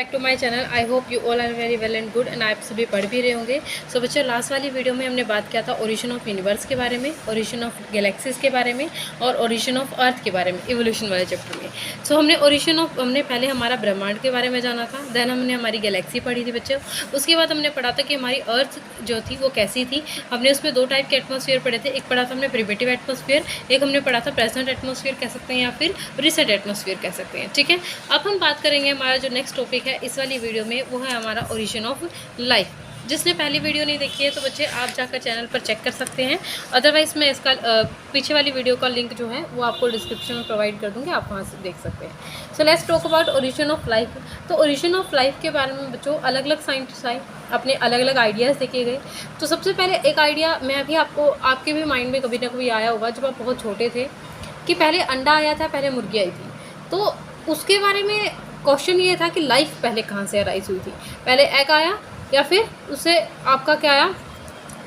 Back to my channel. I hope you all are very well and good and आप सभी पढ़ भी रहे होंगे। सो बच्चों, लास्ट वाली वीडियो में हमने बात किया था ओरिजिन ऑफ यूनिवर्स के बारे में, ओरिजिन ऑफ गैलेक्सीज के बारे में और ओरिजिन ऑफ अर्थ के बारे में, इवोल्यूशन वाले चैप्टर में। सो हमने पहले हमारा ब्रह्मांड के बारे में जाना था, देन हमने हमारी गैलेक्सी पढ़ी थी बच्चों। उसके बाद हमने पढ़ा था कि हमारी अर्थ जो थी वो कैसी थी। हमने उसमें दो टाइप के एटमॉस्फेयर पढ़े थे। एक पढ़ा था हमने प्रिमिटिव एटमॉस्फेयर, एक हमने पढ़ा था प्रेजेंट एटमॉस्फेयर कह सकते हैं या फिर रिसेंट एटमॉस्फेयर कह सकते हैं। ठीक है, अब हम बात करेंगे हमारा जो नेक्स्ट टॉपिक है इस वाली वीडियो में, वो है हमारा ओरिजिन ऑफ लाइफ। जिसने पहली वीडियो नहीं देखी है तो बच्चे आप जाकर चैनल पर चेक कर सकते हैं, अदरवाइज़ मैं इसका पीछे वाली वीडियो का लिंक जो है वो आपको डिस्क्रिप्शन में प्रोवाइड कर दूँगी, आप वहाँ से देख सकते हैं। So let's talk about origin of life. तो ओरिजिन ऑफ लाइफ के बारे में बच्चों अलग अलग साइंटिस्ट आए, अपने अलग अलग आइडियाज़ देखे गए। तो सबसे पहले एक आइडिया मैं भी आपके भी माइंड में कभी ना कभी आया होगा जब आप बहुत छोटे थे, कि पहले अंडा आया था, पहले मुर्गी आई थी। तो उसके बारे में क्वेश्चन ये था कि लाइफ पहले कहाँ से अराइज हुई थी, पहले एग आया या फिर उससे आपका क्या आया,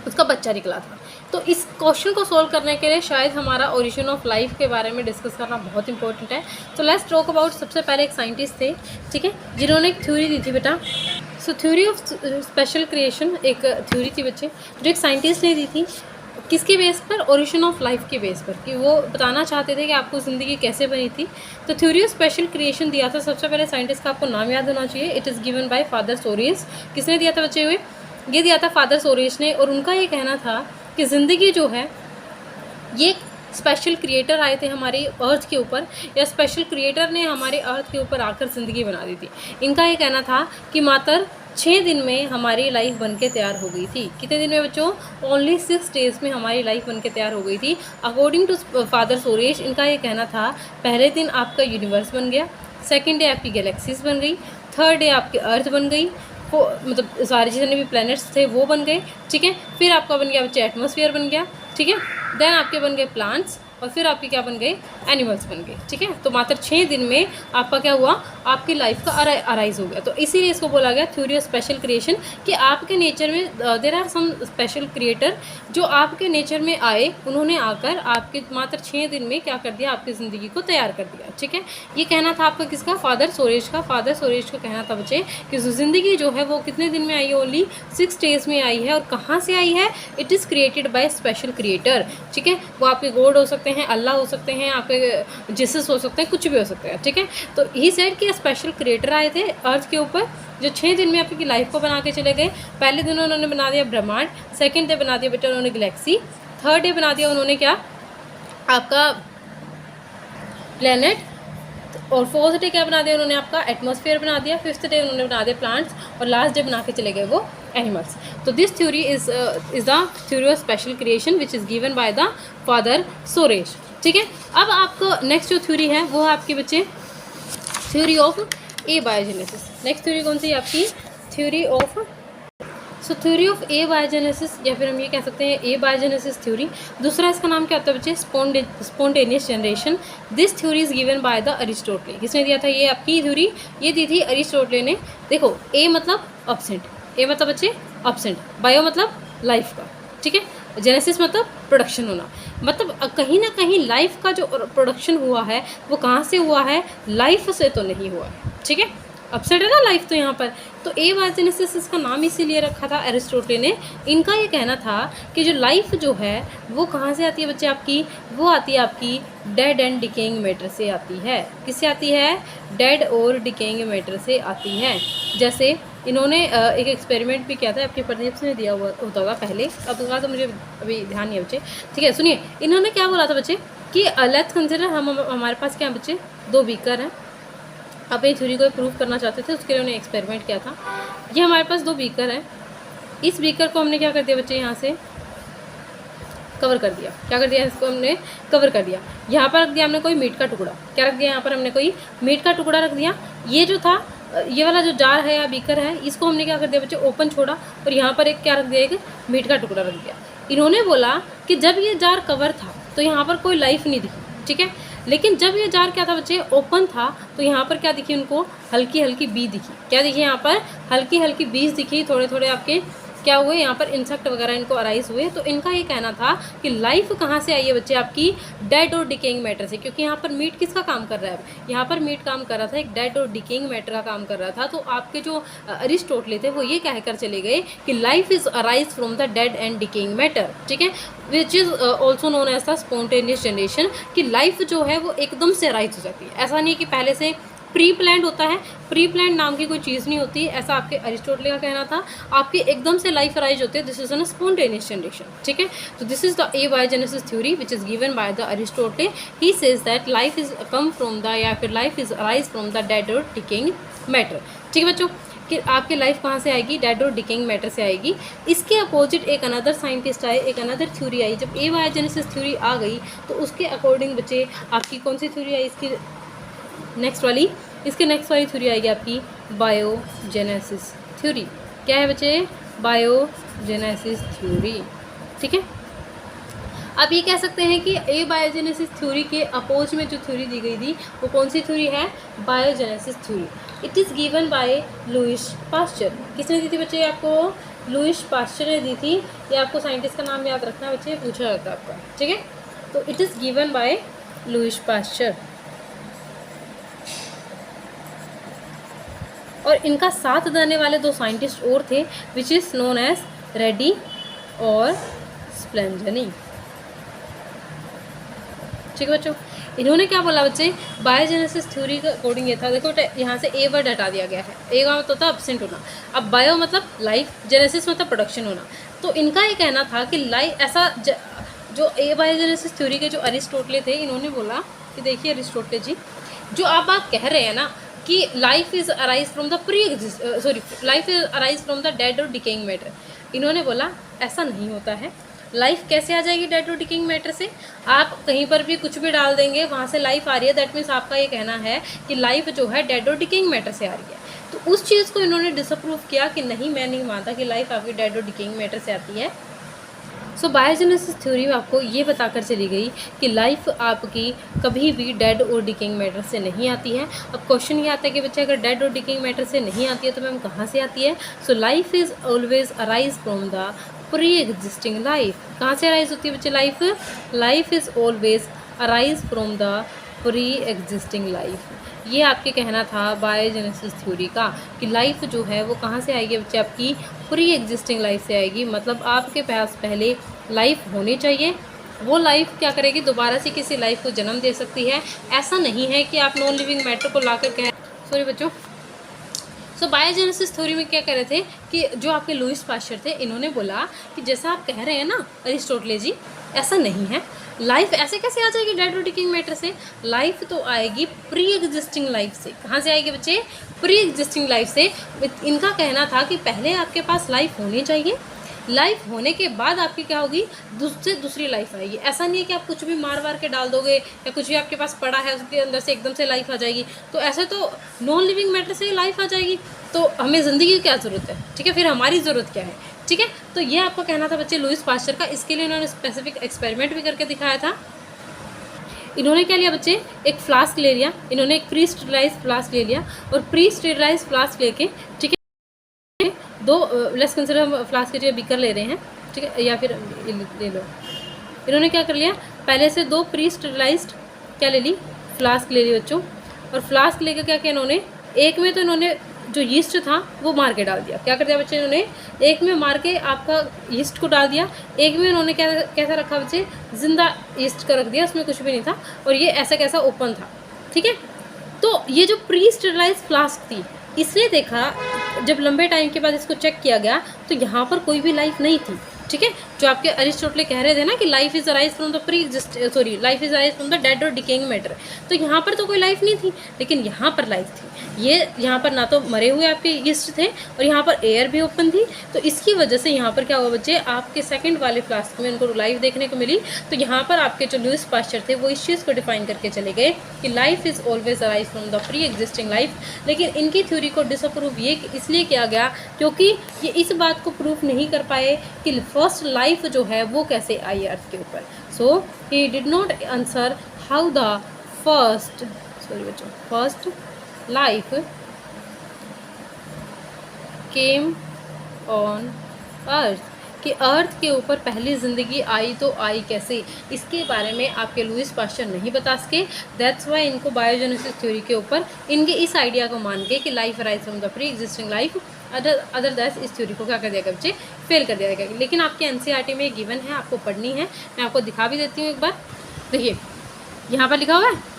उसका बच्चा निकला था। तो इस क्वेश्चन को सोल्व करने के लिए शायद हमारा ओरिजिन ऑफ लाइफ के बारे में डिस्कस करना बहुत इंपॉर्टेंट है। तो लेट्स टॉक अबाउट, सबसे पहले एक साइंटिस्ट थे, ठीक है, जिन्होंने एक थ्योरी दी थी बेटा। सो थ्योरी ऑफ स्पेशल क्रिएशन एक थ्योरी थी बच्चे, जो एक साइंटिस्ट ने दी थी। किसके बेस पर? ओरिजिन ऑफ लाइफ के बेस पर, कि वो बताना चाहते थे कि आपको ज़िंदगी कैसे बनी थी। तो थ्योरी ऑफ स्पेशल क्रिएशन दिया था सबसे पहले साइंटिस्ट का, आपको नाम याद होना चाहिए। It is given bye father Soros. किसने दिया था बच्चे हुए? ये दिया था फादर सोरेस ने। और उनका ये कहना था कि ज़िंदगी जो है ये स्पेशल क्रिएटर आए थे हमारी अर्थ के ऊपर, या स्पेशल क्रिएटर ने हमारे अर्थ के ऊपर आकर ज़िंदगी बना दी थी। इनका ये कहना था कि मात्र 6 दिन में हमारी लाइफ बनके तैयार हो गई थी। कितने दिन में बच्चों? ओनली 6 डेज़ में हमारी लाइफ बनके तैयार हो गई थी। अकॉर्डिंग टू फादर सोरेश, इनका ये कहना था पहले दिन आपका यूनिवर्स बन गया, सेकेंड डे आपकी गैलेक्सीज बन गई, थर्ड डे आपकी अर्थ बन गई, मतलब सारे जितने भी प्लैनेट्स थे वो बन गए, ठीक है। फिर आपका बन गया बच्चे एटमॉस्फेयर बन गया, ठीक है। देन आपके बन गए प्लांट्स, और फिर आपके क्या बन गए? एनिमल्स बन गए, ठीक है। तो मात्र 6 दिन में आपका क्या हुआ? आपकी लाइफ का अराइज हो गया। तो इसीलिए इसको बोला गया थ्योरी ऑफ स्पेशल क्रिएशन, कि आपके नेचर में there are some special creator जो आपके नेचर में आए, उन्होंने आकर आपके मात्र 6 दिन में क्या कर दिया? आपकी ज़िंदगी को तैयार कर दिया, ठीक है। ये कहना था आपका किसका? फादर सोरेश का। फादर सोरेश का कहना था बच्चे कि ज़िंदगी जो है वो कितने दिन में आई है? ओनली 6 डेज़ में आई है। और कहाँ से आई है? It is created by special creator, ठीक है। वो आपके गॉड हो सकते हैं, अल्लाह हो सकते हैं, आपके जीसस हो सकते हैं, कुछ भी हो सकते हैं, ठीक है। तो ही सेड कि स्पेशल क्रिएटर आए थे अर्थ के ऊपर, जो 6 दिन में आपकी लाइफ को बना के चले गए। पहले दिन उन्होंने बना दिया ब्रह्मांड, सेकंड डे बना दिया बेटा उन्होंने गैलेक्सी, थर्ड डे बना दिया उन्होंने क्या? आपका प्लेनेट, और फोर्थ डे क्या बना दिया उन्होंने? आपका एटमॉस्फेयर बना दिया, फिफ्थ डे उन्होंने बना दिया प्लांट्स, और लास्ट डे बना के चले गए वो एनिमल्स। तो this theory is the theory of special creation which is given by the father Suarez, ठीक है। अब आपको नेक्स्ट जो थ्योरी है वो है आपके बच्चे theory of A biogenesis. Next theory कौन सी है आपकी? Theory of theory of A biogenesis, या फिर हम ये कह सकते हैं ए बायोजेनेसिस थ्योरी। दूसरा इसका नाम क्या होता है बच्चे? Spontaneous generation. This theory is given by the Aristotle. किसने दिया था ये आपकी थ्योरी? ये दी थी अरिस्टोटल ने। देखो, ए मतलब अब्सेंट, ए मतलब बच्चे अब्सेंट, बायो मतलब लाइफ का, ठीक है, जेनेसिस मतलब प्रोडक्शन होना। मतलब कहीं ना कहीं लाइफ का जो प्रोडक्शन हुआ है वो कहाँ से हुआ है? लाइफ से तो नहीं हुआ है, ठीक है। अपसेट है ना लाइफ तो यहाँ पर। तो ए बायोजेनेसिस इसका नाम इसीलिए रखा था एरिस्टोटल ने। इनका ये कहना था कि जो लाइफ जो है वो कहाँ से आती है बच्चे आपकी? वो आती है आपकी डेड एंड डिकेइंग मैटर से आती है। किससे आती है? डेड और डिकेइंग मैटर से आती है। जैसे इन्होंने एक एक्सपेरिमेंट भी किया था, आपके प्रदीप ने दिया हुआ होता होगा पहले, अब का तो मुझे अभी ध्यान नहीं है बच्चे, ठीक है। सुनिए, इन्होंने क्या बोला था बच्चे कि लेट्स कंसिडर हमारे पास क्या बच्चे? 2 बीकर हैं। अपनी थ्योरी को प्रूव करना चाहते थे, उसके लिए उन्होंने एक्सपेरिमेंट किया था। ये हमारे पास 2 बीकर हैं। इस बीकर को हमने क्या कर दिया बच्चे? यहाँ से कवर कर दिया। क्या कर दिया? इसको हमने कवर कर दिया। यहाँ पर रख दिया हमने कोई मीट का टुकड़ा। क्या रख दिया? यहाँ पर हमने कोई मीट का टुकड़ा रख दिया। ये जो था, ये वाला जो जार है या बीकर है, इसको हमने क्या कर दिया बच्चे? ओपन छोड़ा, और यहाँ पर एक क्या रख दिया? एक मीट का टुकड़ा रख दिया। इन्होंने बोला कि जब ये जार कवर था तो यहाँ पर कोई लाइफ नहीं दिखी, ठीक है। लेकिन जब ये जार क्या था बच्चे? ओपन था, तो यहाँ पर क्या दिखी उनको? हल्की हल्की बी दिखी। क्या दिखी? यहाँ पर हल्की हल्की बीज दिखी, थोड़े थोड़े आपके क्या हुए, यहाँ पर इंसेक्ट वगैरह इनको अराइज हुए। तो इनका ये कहना था कि लाइफ कहाँ से आई है बच्चे, आपकी डेड और डिकेइंग मैटर से, क्योंकि यहाँ पर मीट किसका काम कर रहा है, अब यहाँ पर मीट काम कर रहा था, एक डेड और डिकेइंग मैटर का काम कर रहा था। तो आपके जो अरिस्टोटल थे वो ये कहकर चले गए कि life is arise from the dead and decaying matter, ठीक है, which is also known as the spontaneous generation, कि लाइफ जो है वो एकदम से अराइज हो जाती है। ऐसा नहीं कि पहले से प्री प्लान्ड होता है, प्री प्लान्ड नाम की कोई चीज़ नहीं होती, ऐसा आपके अरिस्टोटल का कहना था। आपकी एकदम से लाइफ अराइज होती है, this is an spontaneous generation, ठीक है। तो this is the abiogenesis theory which is given by the Aristotle. He says that life is come from the, या फिर life is arise from the dead और decaying matter, ठीक है बच्चों, कि आपकी लाइफ कहाँ से आएगी, डेड और डिकेइंग मैटर से आएगी। इसके अपोजिट एक अनदर साइंटिस्ट आए, एक अनदर थ्योरी आई। जब एबायोजेनेसिस थ्योरी आ गई तो उसके अकॉर्डिंग बच्चे आपकी कौन सी थ्योरी आई, इसकी नेक्स्ट वाली, इसके नेक्स्ट वाली थ्योरी आएगी आपकी बायोजेनेसिस थ्योरी। क्या है बच्चे, बायोजेनेसिस थ्योरी, ठीक है। अब ये कह सकते हैं कि एबायोजेनेसिस थ्योरी के अपोज में जो थ्योरी दी गई थी वो कौन सी थ्योरी है, biogenesis theory. It is given by Louis pasture. किसने दी थी बच्चे आपको, लुईस पास्चर ने दी थी। ये आपको साइंटिस्ट का नाम याद रखना बच्चे, पूछा जाता है आपका, ठीक है। तो it is given by Louis Pasteur. और इनका साथ देने वाले दो साइंटिस्ट और थे, which is known as Redi और स्प्लेंजनी, ठीक है बच्चों। इन्होंने क्या बोला बच्चे, बायोजेनेसिस थ्योरी के अकॉर्डिंग ये था, देखो यहाँ से ए वर्ड हटा दिया गया है, ए का मतलब था एब्सेंट होना, अब बायो मतलब लाइफ, जेनेसिस मतलब प्रोडक्शन होना। तो इनका ये कहना था कि लाइफ ऐसा जो ए बायोजेनेसिस थ्योरी के जो अरिस्टोटल थे, इन्होंने बोला कि देखिए अरिस्टोटल जी, जो आप बात कह रहे हैं ना कि life is arise from the life is arise from the dead और डिकेइंग मैटर, इन्होंने बोला ऐसा नहीं होता है। लाइफ कैसे आ जाएगी डेड और डिकेइंग मैटर से, आप कहीं पर भी कुछ भी डाल देंगे वहाँ से लाइफ आ रही है, दैट मीन्स आपका ये कहना है कि लाइफ जो है डेड और डिकेइंग मैटर से आ रही है। तो उस चीज़ को इन्होंने डिसअप्रूव किया कि नहीं, मैं नहीं मानता कि लाइफ आपकी डेड और डिकेइंग मैटर से आती है। सो बायोजेनेसिस थ्योरी में आपको ये बताकर चली गई कि लाइफ आपकी कभी भी डेड और डिकेइंग मैटर से नहीं आती है। अब क्वेश्चन ये आता है कि बच्चे अगर डेड और डिकेइंग मैटर से नहीं आती है तो मैम कहाँ से आती है। So life is always arise from the pre existing life. कहाँ से अराइज होती है बच्चे life, life is always arise from the pre existing life. ये आपके कहना था बायोजेनेसिस थ्योरी का कि लाइफ जो है वो कहाँ से आएगी बच्चे, आपकी प्री एग्जिस्टिंग लाइफ से आएगी। मतलब आपके पास पहले लाइफ होनी चाहिए, वो लाइफ क्या करेगी, दोबारा से किसी लाइफ को जन्म दे सकती है। ऐसा नहीं है कि आप नॉन लिविंग मैटर को ला कर कह, सॉरी बच्चों। सो बायोजेनेसिस थ्योरी में क्या कह रहे थे कि जो आपके लुईस पास्चर थे, इन्होंने बोला कि जैसा आप कह रहे हैं ना अरिस्टोटल जी, ऐसा नहीं है। लाइफ ऐसे कैसे आ जाएगी डेड और डिकेइंग मैटर से, लाइफ तो आएगी प्री एग्जिस्टिंग लाइफ से। कहाँ से आएगी बच्चे, प्री एग्जिस्टिंग लाइफ से। इनका कहना था कि पहले आपके पास लाइफ होनी चाहिए, लाइफ होने के बाद आपकी क्या होगी, दूसरी लाइफ आएगी। ऐसा नहीं है कि आप कुछ भी मार के डाल दोगे या कुछ भी आपके पास पड़ा है उसके अंदर से एकदम से लाइफ आ जाएगी। तो ऐसे तो नॉन लिविंग मैटर से लाइफ आ जाएगी, तो हमें ज़िंदगी की क्या ज़रूरत है, ठीक है, फिर हमारी ज़रूरत क्या है, ठीक है। तो ये आपका कहना था बच्चे लुईस पास्चर का। इसके लिए इन्होंने स्पेसिफिक एक्सपेरिमेंट भी करके दिखाया था। इन्होंने क्या लिया बच्चे, एक फ्लास्क ले लिया, इन्होंने एक प्री स्टेरिलाइज फ्लास्क ले लिया, और प्री स्टेरिलाइज फ्लास्क लेके, ठीक है, दो लेस कंसिडर हम फ्लास्क के जो बीकर ले रहे हैं, ठीक है, या फिर ले लो। इन्होंने क्या कर लिया, पहले से दो प्री स्टेरिलाइज्ड क्या ले ली, फ्लास्क ले ली बच्चों। और फ्लास्क लेकर क्या किया इन्होंने, एक में तो इन्होंने जो यीस्ट था वो मार के डाल दिया। क्या कर दिया बच्चे, इन्होंने एक में मार के आपका यीस्ट को डाल दिया, एक में इन्होंने क्या कैसा रखा बच्चे, जिंदा यीस्ट का रख दिया, उसमें कुछ भी नहीं था, और ये ऐसा कैसा ओपन था, ठीक है। तो ये जो प्री स्टेरिलाइज फ्लास्क थी, इसने देखा जब लंबे टाइम के बाद इसको चेक किया गया तो यहाँ पर कोई भी लाइफ नहीं थी, ठीक है। जो आपके अरिस्टोटल कह रहे थे ना कि life is arise from the life is arise from the dead और डिकेइंग मैटर, तो यहाँ पर तो कोई लाइफ नहीं थी, लेकिन यहाँ पर लाइफ थी। ये यहाँ पर ना तो मरे हुए आपके यीस्ट थे और यहाँ पर एयर भी ओपन थी, तो इसकी वजह से यहाँ पर क्या हुआ बच्चे, आपके सेकंड वाले फ्लास्क में उनको लाइफ देखने को मिली। तो यहाँ पर आपके जो लुईस पास्चर थे वो इस चीज़ को डिफाइन करके चले गए कि life is always arise from the pre existing life. लेकिन इनकी थ्योरी को डिसअप्रूव ये इसलिए किया गया क्योंकि ये इस बात को प्रूफ नहीं कर पाए कि फर्स्ट लाइफ जो है वो कैसे आई अर्थ के ऊपर। So he did not answer how the first life came on earth, कि अर्थ के ऊपर पहली ज़िंदगी आई तो आई कैसे, इसके बारे में आपके लुईस पास्चर नहीं बता सके। दैट्स वाई इनको बायोजेनेसिस थ्योरी के ऊपर इनके इस आइडिया को मान के कि life arise from the pre existing life, other that इस थ्योरी को क्या कर दिया गया बच्चे, फेल कर दिया गया। लेकिन आपके एनसीईआरटी में गिवन है, आपको पढ़नी है। मैं आपको दिखा भी देती हूँ एक बार। देखिए यहाँ पर लिखा हुआ है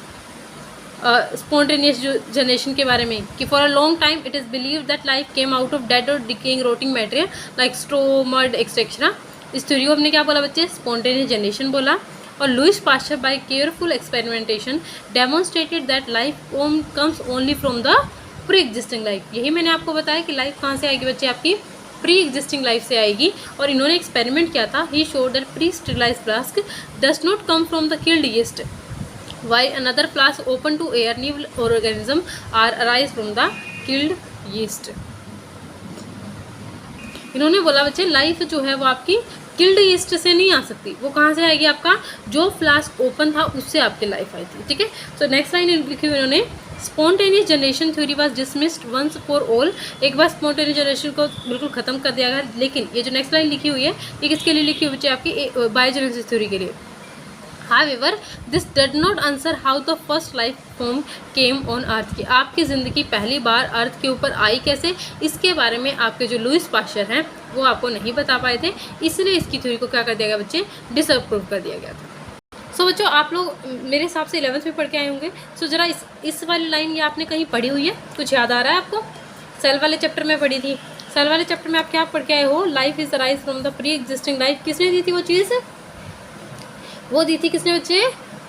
स्पॉन्टेनियस जनरेशन के बारे में कि for a long time it is believe that life came out of dead और decaying rotting material like straw, mud etcetera. इस थ्योरी को हमने क्या बोला बच्चे, स्पॉन्टेनियस जनरेशन बोला। और Louis Pasteur by careful experimentation demonstrated that life comes only from the pre existing life. यही मैंने आपको बताया कि लाइफ कहाँ से आएगी बच्चे, आपकी प्री एग्जिस्टिंग लाइफ से आएगी। और इन्होंने एक्सपेरिमेंट किया था, he showed that pre sterilised flask does not come from the killed yeast while another flask open to air, new organism are arise from the killed yeast। इन्होंने बोला बच्चे life जो है वो आपकी किल्ड ईस्ट से नहीं आ सकती, वो कहाँ से आएगी, आपका जो फ्लास्क ओपन था उससे आपकी लाइफ आई थी। ठीक है, तो नेक्स्ट लाइन लिखी हुई इन्होंने, spontaneous generation theory was dismissed once for all. एक बार स्पॉन्टेनियस जनरेशन को बिल्कुल खत्म कर दिया गया। लेकिन ये जो नेक्स्ट लाइन लिखी हुई है ये किसके लिए लिखी हुई बच्चे, आपकी बायोजेनेसिस थ्योरी के लिए। However, this did not answer how the first life form came on Earth की आपकी ज़िंदगी पहली बार अर्थ के ऊपर आई कैसे, इसके बारे में आपके जो लुईस पास्चर हैं वो आपको नहीं बता पाए थे। इसलिए इसकी थ्योरी को क्या कर दिया गया बच्चे, डिसअप्रूव कर दिया गया था। सो बच्चों आप लोग मेरे हिसाब से 11th में पढ़ के आए होंगे। सो ज़रा इस वाली लाइन ये आपने कहीं पढ़ी हुई है, कुछ याद आ रहा है आपको? सेल वाले चैप्टर में पढ़ी थी। सेल वाले चैप्टर में आप क्या पढ़ के आए हो, life is arise from the pre existing life. किसने दी थी वो चीज़, वो दी थी किसने बच्चे,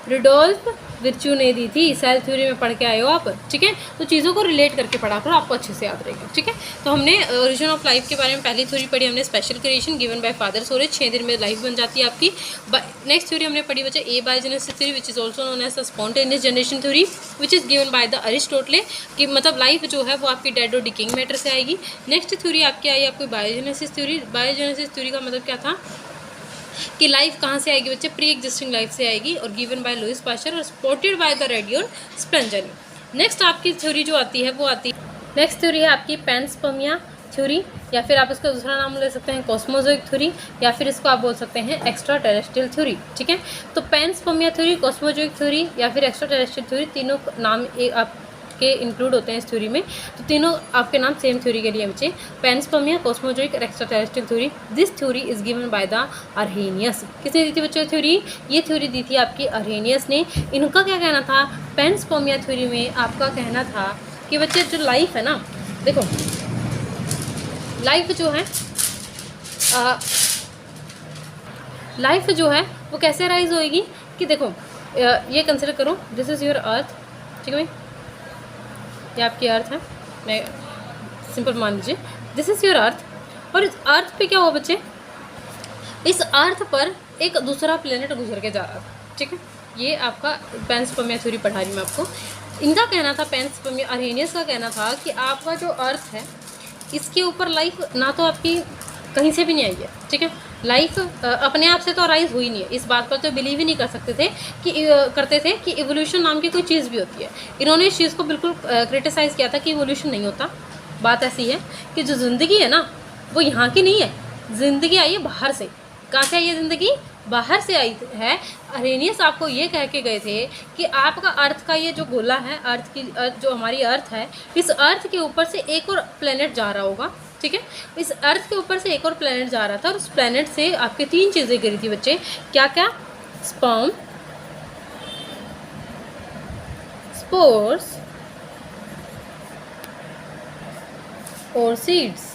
रुडोल्फ विर्च्यू ने दी थी। सेल थ्योरी में पढ़ के आए हो आप। ठीक है, तो चीज़ों को रिलेट करके पढ़ा करो, आपको अच्छे से याद रहेगा। ठीक है, तो हमने ओरिजिन ऑफ लाइफ के बारे में पहली थ्योरी पढ़ी हमने, special creation given by father sores, 6 दिन में लाइफ बन जाती है आपकी। नेक्स्ट थ्योरी हमने पढ़ी बच्चे abiogenesis theory which is also known as the spontaneous generation theory which is given by the Aristotle, कि मतलब लाइफ जो है वो आपकी डेड और डिकेइंग मैटर से आएगी। नेक्स्ट थ्योरी आपकी आई आपकी बायोजेनेसिस थ्योरी। बायोजेनेसिस थ्योरी का मतलब क्या था कि लाइफ कहाँ से आएगी बच्चे, प्री एग्जिस्टिंग लाइफ से आएगी, और गिवन बाय लुईस पास्चर और सपोर्टेड बाय द रेडियोन स्पेंजर। नेक्स्ट आपकी थ्योरी जो आती है वो आती है, नेक्स्ट थ्योरी है आपकी पैनस्पर्मिया थ्योरी, या फिर आप इसका दूसरा नाम ले सकते हैं कॉस्मोजोइक थ्योरी, या फिर इसको आप बोल सकते हैं एक्स्ट्रा टेरेस्ट्रियल थ्योरी। ठीक है, तो पैनस्पर्मिया थ्योरी, कॉस्मोजोइक थ्योरी या फिर एक्स्ट्रा टेरेस्ट्रियल थ्योरी, तीनों नाम आप के इंक्लूड होते हैं इस थ्योरी में। तो तीनों आपके नाम सेम थ्योरी के लिए बच्चे, पैनस्पर्मिया, कॉस्मोजोइक और extraterrestrial theory. This theory is given by the Arrhenius. किसने दी थी बच्चों थ्योरी, ये थ्योरी दी थी आपकी अर्हेनियस ने। इनका क्या कहना था, पैनस्पर्मिया थ्योरी में आपका कहना था कि बच्चे जो लाइफ है ना, देखो लाइफ जो है लाइफ जो है वो कैसे अराइज होएगी, कि देखो ये कंसिडर करो दिस इज़ योर अर्थ। ठीक है भाई, ये आपकी अर्थ है, मैं सिंपल मान लीजिए दिस इज़ योर अर्थ। और इस अर्थ पे क्या हुआ बच्चे, इस अर्थ पर एक दूसरा प्लेनेट गुजर के जा रहा था। ठीक है, ये आपका पैनस्पर्मिया थ्योरी पढ़ा रही मैं आपको। इनका कहना था, पैनस्पर्मिया अर्हेनियस का कहना था कि आपका जो अर्थ है इसके ऊपर लाइफ ना तो आपकी कहीं से भी नहीं आई है। ठीक है, लाइफ अपने आप से तो अराइज हुई नहीं है। इस बात पर तो बिलीव ही नहीं कर सकते थे कि करते थे कि इवोल्यूशन नाम की कोई चीज़ भी होती है। इन्होंने इस चीज़ को बिल्कुल क्रिटिसाइज़ किया था कि इवोल्यूशन नहीं होता। बात ऐसी है कि जो ज़िंदगी है ना वो यहाँ की नहीं है, ज़िंदगी आई है बाहर से। कहाँ से आई है ज़िंदगी, बाहर से आई है। अर्हेनियस आपको ये कह के गए थे कि आपका अर्थ का ये जो गोला है, अर्थ की जो हमारी अर्थ है, इस अर्थ के ऊपर से एक और प्लेनेट जा रहा होगा। ठीक है, इस अर्थ के ऊपर से एक और प्लेनेट जा रहा था और उस प्लेनेट से आपके 3 चीज़ें गिरी थी बच्चे, क्या क्या, स्पर्म, स्पोर्स और सीड्स।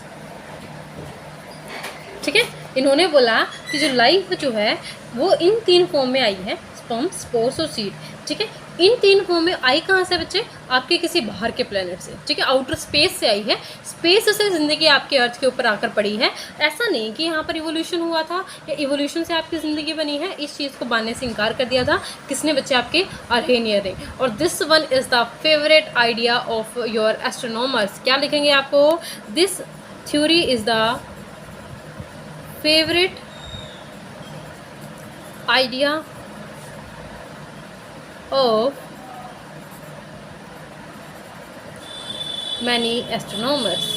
ठीक है, इन्होंने बोला कि जो लाइफ जो है वो इन 3 फॉर्म में आई है, स्पर्म, स्पोर्स और सीड। ठीक है, इन 3 फॉर्म में आई कहाँ से बच्चे, आपके किसी बाहर के प्लेनेट से। ठीक है, आउटर स्पेस से आई है, स्पेस से ज़िंदगी आपके अर्थ के ऊपर आकर पड़ी है। ऐसा नहीं कि यहाँ पर इवोल्यूशन हुआ था या इवोल्यूशन से आपकी ज़िंदगी बनी है। इस चीज़ को मानने से इनकार कर दिया था किसने बच्चे, आपके अर्हेनियस ने। और this one is the favourite idea of your astronomers. क्या लिखेंगे आपको, this theory is the favourite idea of many astronomers।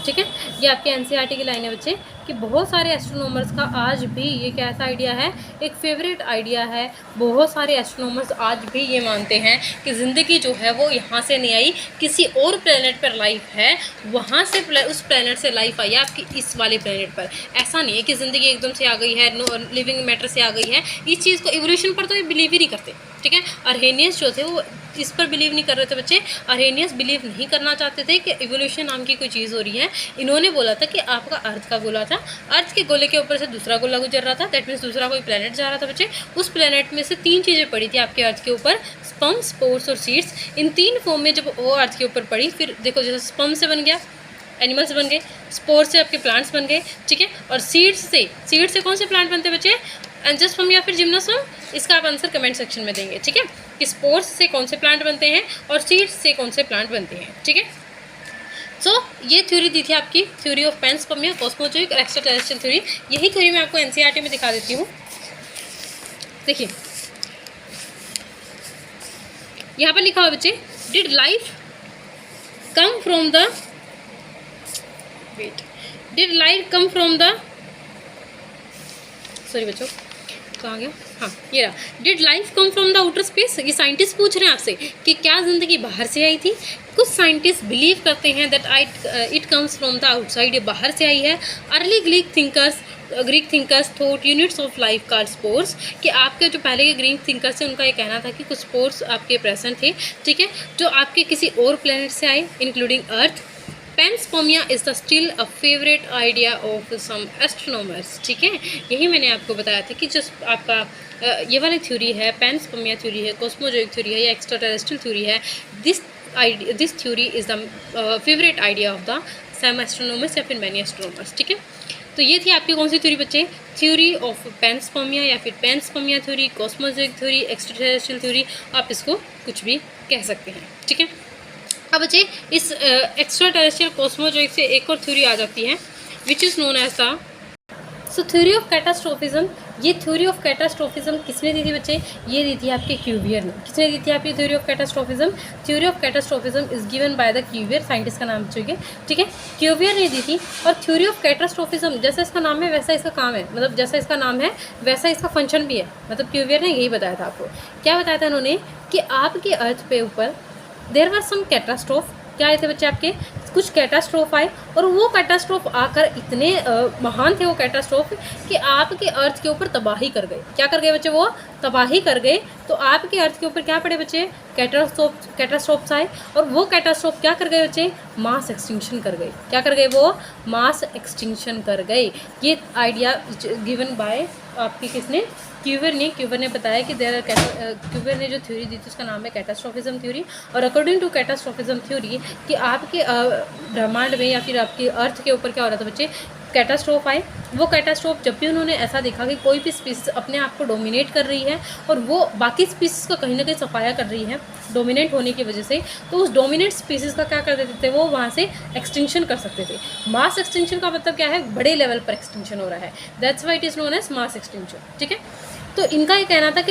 ठीक है, ये आपके एनसीईआरटी की लाइन है बच्चे कि बहुत सारे एस्ट्रोनॉमर्स का आज भी ये कैसा आइडिया है, एक फेवरेट आइडिया है। बहुत सारे एस्ट्रोनॉमर्स आज भी ये मानते हैं कि ज़िंदगी जो है वो यहाँ से नहीं आई, किसी और प्लेनेट पर लाइफ है, वहाँ से उस प्लेनेट से लाइफ आई है आपकी इस वाले प्लेनेट पर। ऐसा नहीं है कि ज़िंदगी एकदम से आ गई है, नो लिविंग मैटर से आ गई है। इस चीज़ को इवोल्यूशन पर तो ये बिलीव ही नहीं करते, ठीक है। अर्हेनियस जो थे वो इस पर बिलीव नहीं कर रहे थे बच्चे। अर्हेनियस बिलीव नहीं करना चाहते थे कि इवोल्यूशन नाम की कोई चीज़ हो रही है। इन्होंने बोला था कि आपका अर्थ का गोला था, अर्थ के गोले के ऊपर से दूसरा गोला गुजर रहा था, दैट मीन्स दूसरा कोई प्लेनेट जा रहा था बच्चे। उस प्लेनेट में से 3 चीज़ें पड़ी थी आपके अर्थ के ऊपर, स्पर्म, स्पोर्स और सीड्स। इन 3 फॉर्म में जब वो अर्थ के ऊपर पड़ी, फिर देखो जैसे स्पर्म से बन गया एनिमल्स बन गए, स्पोर्स से आपके प्लांट्स बन गए, ठीक है। और सीड से कौन से प्लांट बनते हैं बच्चे, एंजियोस्पर्म या फिर जिम्नोस्पर्म। इसका आप आंसर कमेंट सेक्शन में देंगे, ठीक है, कि स्पोर्स से कौन से प्लांट बनते हैं और सीड्स से कौन से प्लांट बनते हैं, ठीक है। सो ये थ्योरी दी थी आपकी, थ्योरी ऑफ पैनस्पर्मिया, कॉस्मोजोइक और एक्स्ट्रा टेरेस्ट्रियल थ्योरी। यही थ्योरी मैं आपको एनसीईआरटी में दिखा देती हूँ। देखिए यहाँ पर लिखा हुआ बच्चे, did life come from the did life come from the sorry बच्चों कहाँ गया, हाँ ये रहा, did life come from the outer space. ये साइंटिस्ट पूछ रहे हैं आपसे कि क्या ज़िंदगी बाहर से आई थी। कुछ साइंटिस्ट बिलीव करते हैं that it comes from the outside, ये बाहर से आई है। Early Greek thinkers thought units of life called spores, कि आपके जो पहले के ग्रीक थिंकर्स थे उनका ये कहना था कि कुछ स्पोर्स आपके प्रेजेंट थे, ठीक है, जो आपके किसी और प्लेनेट से आए including earth. Panspermia is the still a favourite idea of some astronomers, ठीक है। यही मैंने आपको बताया था कि जो आपका ये वाली थ्योरी है, पैनस्पर्मिया थ्योरी है, कॉस्मोजोइक थ्योरी है या एक्स्ट्रा टेरेस्ट्रियल थ्योरी है, this theory is the favourite idea of the some astronomers या फिर मैनी एस्ट्रोनॉमर्स, ठीक है। तो ये थी आपकी कौन सी थ्योरी बच्चे, थ्योरी ऑफ पैनस्पर्मिया या फिर panspermia theory, cosmozoic theory, extra terrestrial theory, आप इसको कुछ भी कह सकते हैं, ठीक है। अब बच्चे इस एक्स्ट्रा टेरेस्ट्रियल कॉस्मोजोइक से एक और थ्योरी आ जाती है which is known as the theory of catastrophism. ये थ्योरी ऑफ कैटास्ट्रोफिज्म किसने दी थी बच्चे, ये दी थी आपके क्यूवियर ने। किसने दी थी आपकी theory of catastrophism, theory of catastrophism is given by the Cuvier, scientist का नाम चाहिए, ठीक है, क्यूवियर ने दी थी। और थ्योरी ऑफ कैटास्ट्रोफिज्म जैसा इसका नाम है वैसा इसका काम है, मतलब जैसा इसका नाम है वैसा इसका फंक्शन भी है। मतलब क्यूवियर ने यही बताया था आपको। क्या बताया था उन्होंने कि आपके अर्थ पे ऊपर देयर वर सम कैटास्ट्रोफ, क्या आए थे बच्चे आपके, कुछ कैटास्ट्रोफ आए और वो कैटास्ट्रोफ आकर इतने महान थे वो कैटास्ट्रोफ कि आपके अर्थ के ऊपर तबाही कर गए। क्या कर गए बच्चे, वो तबाही कर गए। तो आपके अर्थ के ऊपर क्या पड़े बच्चे, कैटास्ट्रोफ्स आए और वो कैटास्ट्रोफ क्या कर गए बच्चे, मास एक्सटिंक्शन कर गए। क्या कर गए, वो मास एक्सटिंक्शन कर गए। ये आइडिया गिवन बाय आपकी किसने, क्यूवियर ने बताया कि क्यूवियर ने जो थ्योरी दी थी उसका नाम है कैटास्ट्रोफिज्म थ्योरी। और अकॉर्डिंग टू कैटास्ट्रोफिज्म थ्योरी कि आपके ब्रह्मांड में या फिर आपके अर्थ के ऊपर क्या हो रहा था बच्चे, कैटास्ट्रोफ आए। वो कैटास्ट्रोफ जब भी उन्होंने ऐसा देखा कि कोई भी स्पीसीज अपने आप को डोमिनेट कर रही है और वो बाकी स्पीसीज का कहीं ना कहीं सफाया कर रही है डोमिनेट होने की वजह से, तो उस डोमिनेट स्पीसीज का क्या कर देते थे, वो वहाँ से एक्सटिंक्शन कर सकते थे। मास एक्सटिंक्शन का मतलब क्या है, बड़े लेवल पर एक्सटिंक्शन हो रहा है, that's why it is known as mass extinction, ठीक है। तो इनका ये कहना था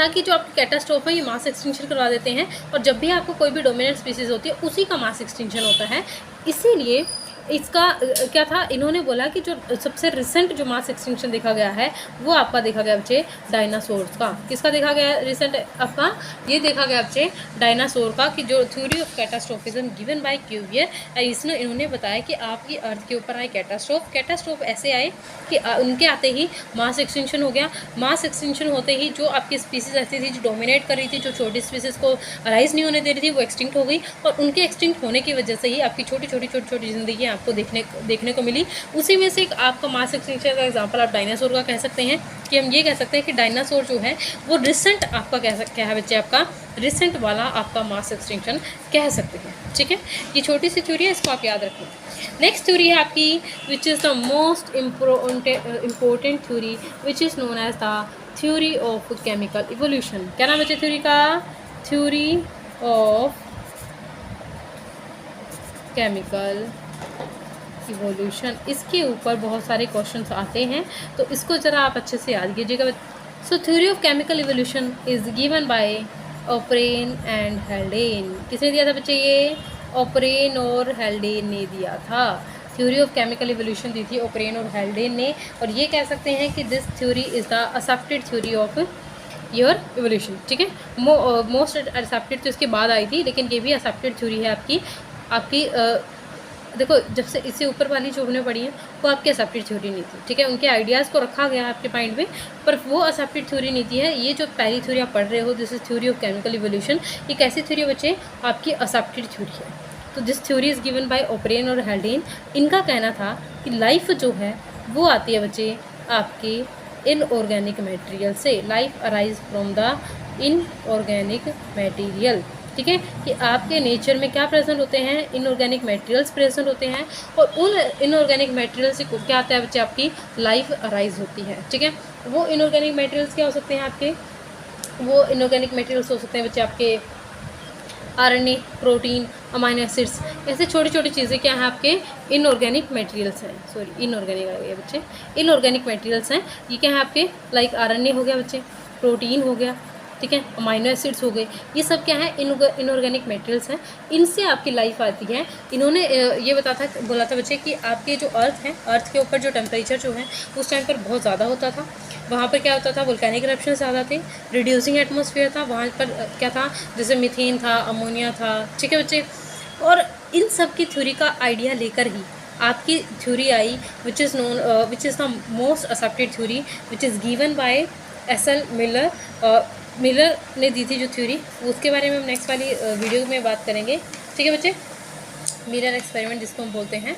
कि जो आपकी कैटास्ट्रोफ है ये मास एक्सटिंक्शन करवा देते हैं और जब भी आपको कोई भी डोमिनेंट स्पीसीज होती है उसी का मास एक्सटिंक्शन होता है। इसीलिए इसका क्या था, इन्होंने बोला कि जो सबसे रिसेंट जो मास एक्सटिंक्शन देखा गया है वो आपका देखा गया बच्चे डायनासोर्स का। किसका देखा गया रिसेंट आपका, ये देखा गया बच्चे डायनासोर का, कि जो theory of कैटास्ट्रोफिज्म given by Cuvier. इसने इन्होंने बताया कि आपकी अर्थ के ऊपर आए कैटास्ट्रोफ ऐसे आए कि उनके आते ही मास एक्सटिंक्शन हो गया। मास एक्सटिंक्शन होते ही जो आपकी स्पीसीज ऐसी थी जो डोमिनेट कर रही थी, जो छोटी स्पीसीज को राइज नहीं होने दे रही थी, वो एक्सटिंक्ट हो गई और उनके एक्सटिंक्ट होने की वजह से ही आपकी छोटी छोटी ज़िंदगी आपको देखने को मिली। उसी में से एक आपका मास एक्सटिंक्शन का एग्जांपल आप डायनासोर का कह सकते हैं कि हम ये कह सकते हैं कि डायनासोर जो है वो रिसेंट आपका क्या है बच्चे, आपका रिसेंट वाला आपका मास एक्सटिंक्शन कह सकते हैं, ठीक है। ये छोटी सी थ्योरी है, इसको आप याद रखें। नेक्स्ट थ्योरी है आपकी which is the most important theory which is known as the theory of chemical evolution. क्या नाम बच्चे थ्योरी का, थ्योरी ऑफ केमिकल इवोल्यूशन। इसके ऊपर बहुत सारे क्वेश्चंस आते हैं तो इसको ज़रा आप अच्छे से याद कीजिएगा। So theory of chemical evolution is given by Oparin and Haldane. किसने दिया था बच्चे, ये ओपरेन और हेल्डेन ने दिया था। थ्योरी ऑफ केमिकल इवोल्यूशन दी थी ओपरेन और हेल्डेन ने, और ये कह सकते हैं कि this theory is the accepted theory of your evolution. ठीक है, मोस्ट एक्सेप्टेड तो इसके बाद आई थी, लेकिन ये भी एक्सेप्टेड थ्योरी है आपकी। देखो, जब से इससे ऊपर वाली जो हमने पढ़ी है वो आपकी एक्सेप्टेड थ्योरी नहीं थी। ठीक है, उनके आइडियाज़ को रखा गया आपके माइंड में, पर वो एक्सेप्टेड थ्योरी नहीं थी है। ये जो पहली थ्योरी आप पढ़ रहे हो, this is theory of chemical evolution, ये कैसी थ्योरी है बच्चे? आपकी एक्सेप्टेड थ्योरी है। तो this theory is given by Oparin और हेल्डेन। इनका कहना था कि लाइफ जो है वो आती है बच्चे आपके इनऑर्गेनिक मटेरियल से। Life arise from the inorganic material. ठीक है, कि आपके नेचर में क्या प्रेजेंट होते हैं? इनऑर्गेनिक मटेरियल्स प्रेजेंट होते हैं, और उन इनऑर्गेनिक मटेरियल से क्या आता है बच्चे? आपकी लाइफ अराइज होती है। ठीक है, वो इनऑर्गेनिक मटेरियल्स क्या हो सकते हैं आपके? वो इनऑर्गेनिक मटेरियल्स हो सकते हैं बच्चे आपके आरएनए, प्रोटीन, अमाइनो एसिड्स, ऐसे छोटी छोटी चीज़ें क्या हैं आपके? इनऑर्गेनिक मटेरियल्स हैं। सॉरी, इनऑर्गेनिक आ गया बच्चे, इनऑर्गेनिक मटेरियल्स हैं। ये क्या है आपके? लाइक आरएनए हो गया बच्चे, प्रोटीन हो गया, ठीक है, अमाइनो एसिड्स हो गए, ये सब क्या है? इनऑर्गेनिक मटेरियल्स हैं। इनसे आपकी लाइफ आती है। इन्होंने ये बोला था बच्चे कि आपके जो अर्थ है, अर्थ के ऊपर जो टेम्परेचर जो है उस टाइम पर बहुत ज़्यादा होता था। वहाँ पर क्या होता था? वोल्केनिक इरप्शन ज़्यादा थे, रिड्यूसिंग एटमॉस्फेयर था। वहाँ पर क्या था? जैसे मीथेन था, अमोनिया था। ठीक है बच्चे, और इन सब की थ्योरी का आइडिया लेकर ही आपकी theory I, which is the most accepted theory, which is given bye SL. Miller ने दी थी जो थ्योरी, उसके बारे में हम नेक्स्ट वाली वीडियो में बात करेंगे। ठीक है बच्चे, मिरर एक्सपेरिमेंट जिसको हम बोलते हैं।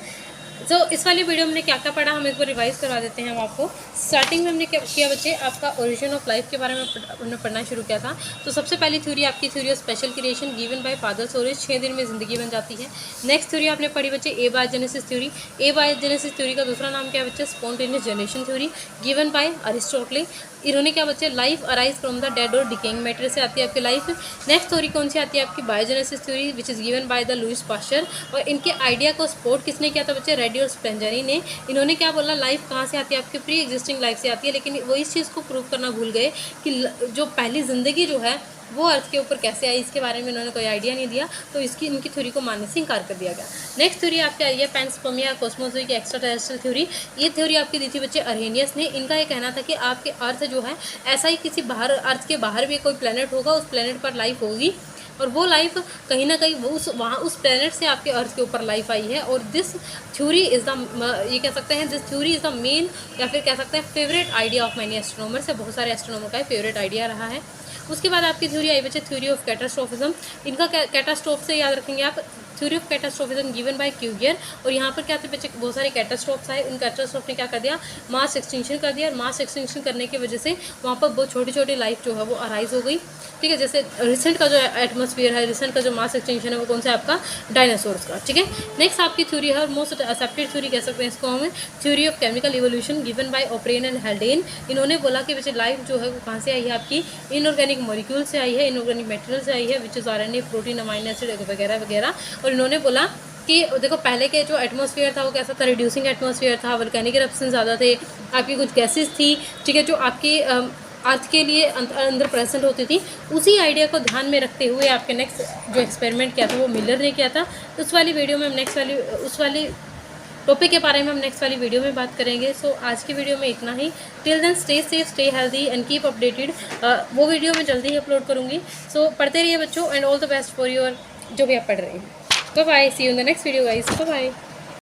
तो इस वाली वीडियो में हमने क्या क्या पढ़ा, हम एक बार रिवाइज करवा देते हैं हम आपको। स्टार्टिंग में हमने क्या किया बच्चे? आपका ओरिजिन ऑफ लाइफ के बारे में हमने पढ़ना शुरू किया था। तो सबसे पहली थ्योरी आपकी theory of special creation given by father sores, 6 दिन में ज़िंदगी बन जाती है। नेक्स्ट थ्योरी आपने पढ़ी बच्चे एबायोजेनेसिस थ्योरी। एबायोजेनेसिस थ्योरी का दूसरा नाम क्या है बच्चे? Spontaneous generation theory, given by Aristotle. इन्होंने क्या बच्चे? Life arise from the dead और डिकेइंग मैटर से आती है आपकी लाइफ। नेक्स्ट थ्योरी कौन सी आती है आपकी? Biogenesis theory, which is given by the Louis Pasteur. और इनके आइडिया को सपोर्ट किसने किया था बच्चे? रेडी और स्पेंजरी ने। इन्होंने क्या बोला? लाइफ कहाँ से आती है? आपकी प्री एग्जिस्टिंग लाइफ से आती है, लेकिन वो इस चीज़ को प्रूव करना भूल गए कि जो पहली ज़िंदगी जो है वो अर्थ के ऊपर कैसे आई, इसके बारे में इन्होंने कोई आइडिया नहीं दिया। तो इनकी थ्योरी को मानने से इंकार कर दिया गया। नेक्स्ट थ्योरी आपकी आई है पैनस्पर्मिया कॉस्मोस की एक्स्ट्रा टेरेस्ट्रियल थ्योरी। ये थ्योरी आपकी दी थी बच्चे अरहेनियस ने। इनका ये कहना था कि आपके अर्थ जो है ऐसा ही किसी बाहर, अर्थ के बाहर भी कोई प्लेनेट होगा, उस प्लेनेट पर लाइफ होगी, और वो लाइफ कहीं ना कहीं वो उस प्लेनेट से आपके अर्थ के ऊपर लाइफ आई है। और दिस थ्योरी इज़ द, ये कह सकते हैं this theory is the main, या फिर कह सकते हैं favourite idea of many astronomers है। बहुत सारे एस्ट्रोनॉमर का फेवरेट आइडिया रहा है। उसके बाद आपकी थ्योरी आई बच्चे थ्योरी ऑफ कैटास्ट्रोफिज्म। इनका कैटास्ट्रोफ से याद रखेंगे आप, थ्योरी ऑफ कैटास्ट्रोफिज्म गिवन बाय क्यूगियर। और यहाँ पर क्या थे बच्चे? बहुत सारे कैटास्ट्रोफ्स आए। उन कैटास्ट्रोफ ने क्या कर दिया? मास एक्सटिंक्शन कर दिया। और मास एक्सटिंक्शन करने की वजह से वहाँ पर बहुत छोटी छोटी लाइफ जो है वो अराइज हो गई। ठीक है, जैसे रिसेंट का जो एटमॉस्फेयर है, रिसेंट का जो मास एक्सटिंक्शन है वो कौन सा? आपका डायनासोर्स का। ठीक है, नेक्स्ट आपकी थ्योरी है, और मोस्ट एक्सेप्टेड थ्योरी कह सकते हैं इसको हम, theory of chemical evolution given by Oparin and Haldane. इन्होंने बोला कि बच्चे लाइफ जो है वो कहाँ से आई है? आपकी इनऑर्गेनिक मॉलिक्यूल से आई है, इनऑर्गेनिक मटेरियल से आई है, which is RNA, protein, amino acid वगैरह वगैरह। और इन्होंने बोला कि देखो पहले के जो एटमॉस्फेयर था वो कैसा था? रिड्यूसिंग एटमॉस्फेयर था, वोल्केनिक इरप्शन ज़्यादा थे, आपकी कुछ गैसेस थी। ठीक है, जो आपकी अर्थ के लिए अंदर प्रेजेंट होती थी। उसी आइडिया को ध्यान में रखते हुए आपके नेक्स्ट जो एक्सपेरिमेंट किया था वो मिलर ने किया था। उस वाली वीडियो में हम उस वाली टॉपिक के बारे में हम नेक्स्ट वाली वीडियो में बात करेंगे। सो आज की वीडियो में इतना ही। Till then stay safe, stay healthy and keep updated. वो वीडियो मैं जल्दी ही अपलोड करूँगी। सो पढ़ते रहिए बच्चों, and all the best for your जो भी आप पढ़ रहे हैं। Bye bye, see you in the next video guys. Bye bye.